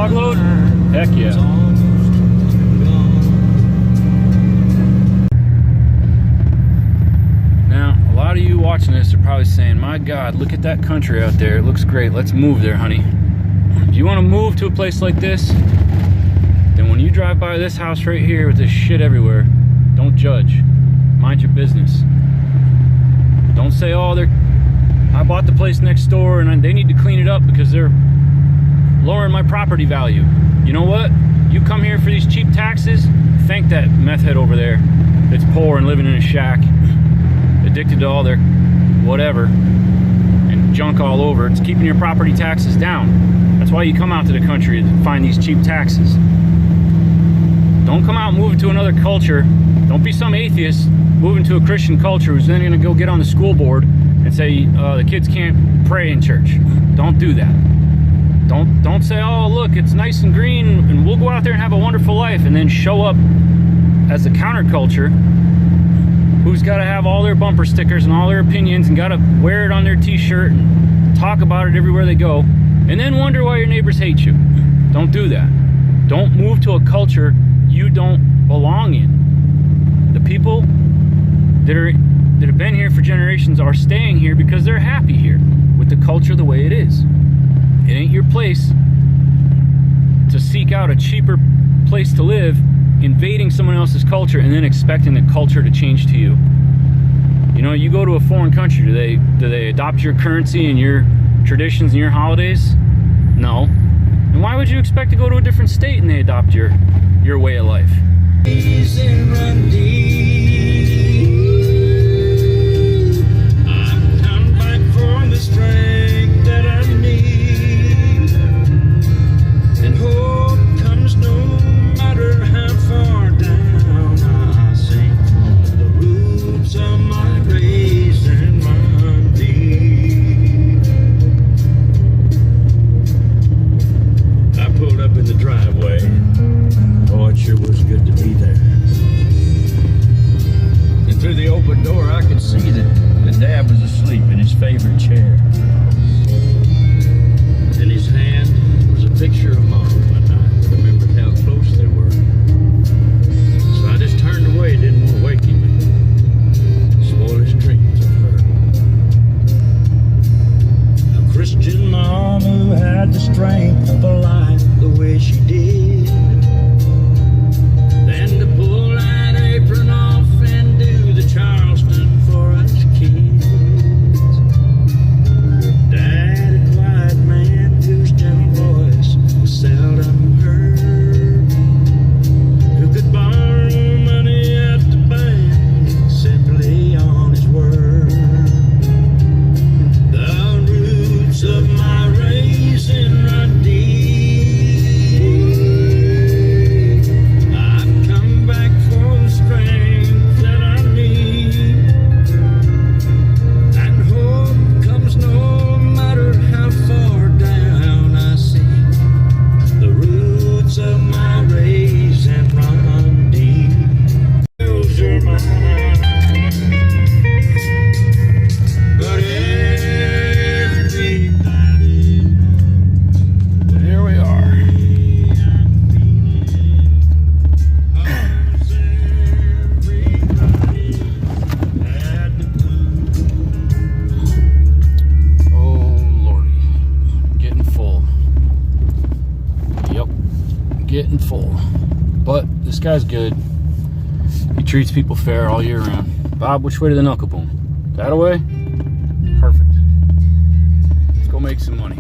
log load? Heck yeah. Now, a lot of you watching this are probably saying, my God, look at that country out there. It looks great. Let's move there, honey. If you want to move to a place like this, then when you drive by this house right here with this shit everywhere, don't judge. Mind your business. Don't say, oh, I bought the place next door and they need to clean it up because they're lowering my property value. You know what? You come here for these cheap taxes, thank that meth head over there that's poor and living in a shack, addicted to all their whatever and junk all over. It's keeping your property taxes down. That's why you come out to the country to find these cheap taxes. Don't come out and move to another culture. Don't be some atheist moving to a Christian culture who's then going to go get on the school board and say the kids can't pray in church. Don't do that. Don't say, oh, look, it's nice and green and we'll go out there and have a wonderful life, and then show up as the counterculture who's got to have all their bumper stickers and all their opinions and got to wear it on their t-shirt and talk about it everywhere they go, and then wonder why your neighbors hate you. Don't do that. Don't move to a culture you don't belong in. The people that have been here for generations are staying here because they're happy here with the culture the way it is. It ain't your place to seek out a cheaper place to live, invading someone else's culture and then expecting the culture to change to you. You know, you go to a foreign country, do they adopt your currency and your traditions and your holidays? No. And why would you expect to go to a different state and they adopt your way of life? I've come back for the strength that I need, and hope comes no matter how far down I sink. The roots of my raisin run deep. I pulled up in the driveway. Oh, it sure was good to be there. And through the open door, I could see that Dad was asleep in his favorite chair. In his hand was a picture of Mom, and I remembered how close they were. So I just turned away, didn't want to wake him and spoil his dreams of her. A Christian mom who had the strength of a life the way she did. Then to pull that apron off and do the Charleston for us kids. Her dad, a quiet man whose gentle voice was seldom heard, who could borrow money at the bank simply on his word. The roots of my raisin run deep. Getting full, but this guy's good. He treats people fair all year round. Bob, which way to the knuckle boom? That way? Perfect. Let's go make some money.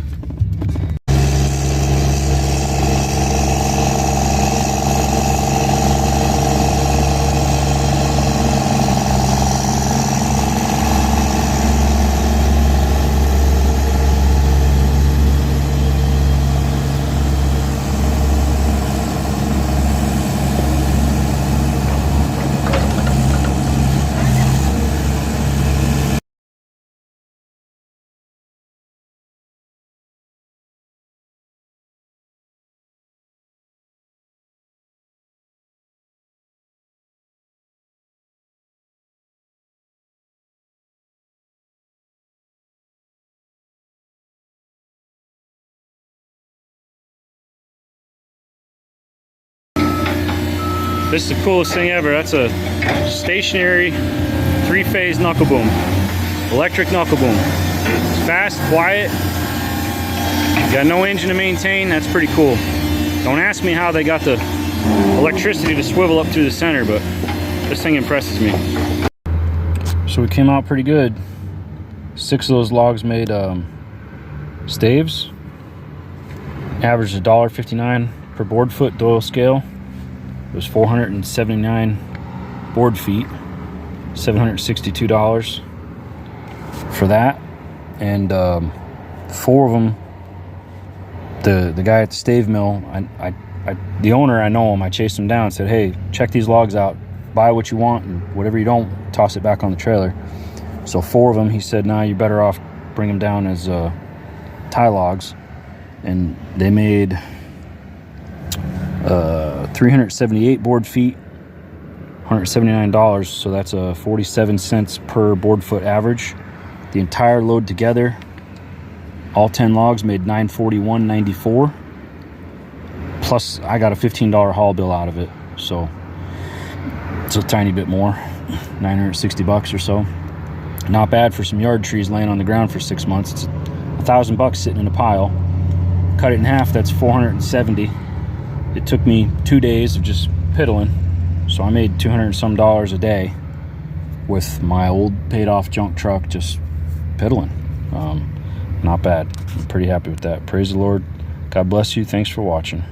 This is the coolest thing ever. That's a stationary 3-phase knuckle boom. Electric knuckle boom. It's fast, quiet. Got no engine to maintain. That's pretty cool. Don't ask me how they got the electricity to swivel up through the center, but this thing impresses me. So we came out pretty good. 6 of those logs made staves. Averaged $1.59 per board foot Doyle scale. It was 479 board feet, $762 for that. And 4 of them, the guy at the stave mill, the owner, I know him, I chased him down and said, hey, check these logs out, buy what you want, and whatever you don't, toss it back on the trailer. So 4 of them, he said, nah, you're better off bring them down as tie logs. And they made 378 board feet, $179, so that's a 47 cents per board foot average. The entire load together, all 10 logs, made $941.94. Plus I got a $15 haul bill out of it, so it's a tiny bit more, $960 or so. Not bad for some yard trees laying on the ground for 6 months. It's $1,000 sitting in a pile. Cut it in half, that's $470. It took me 2 days of just piddling, so I made $200 and some a day with my old paid off junk truck just piddling. Not bad. I'm pretty happy with that. Praise the Lord. God bless you. Thanks for watching.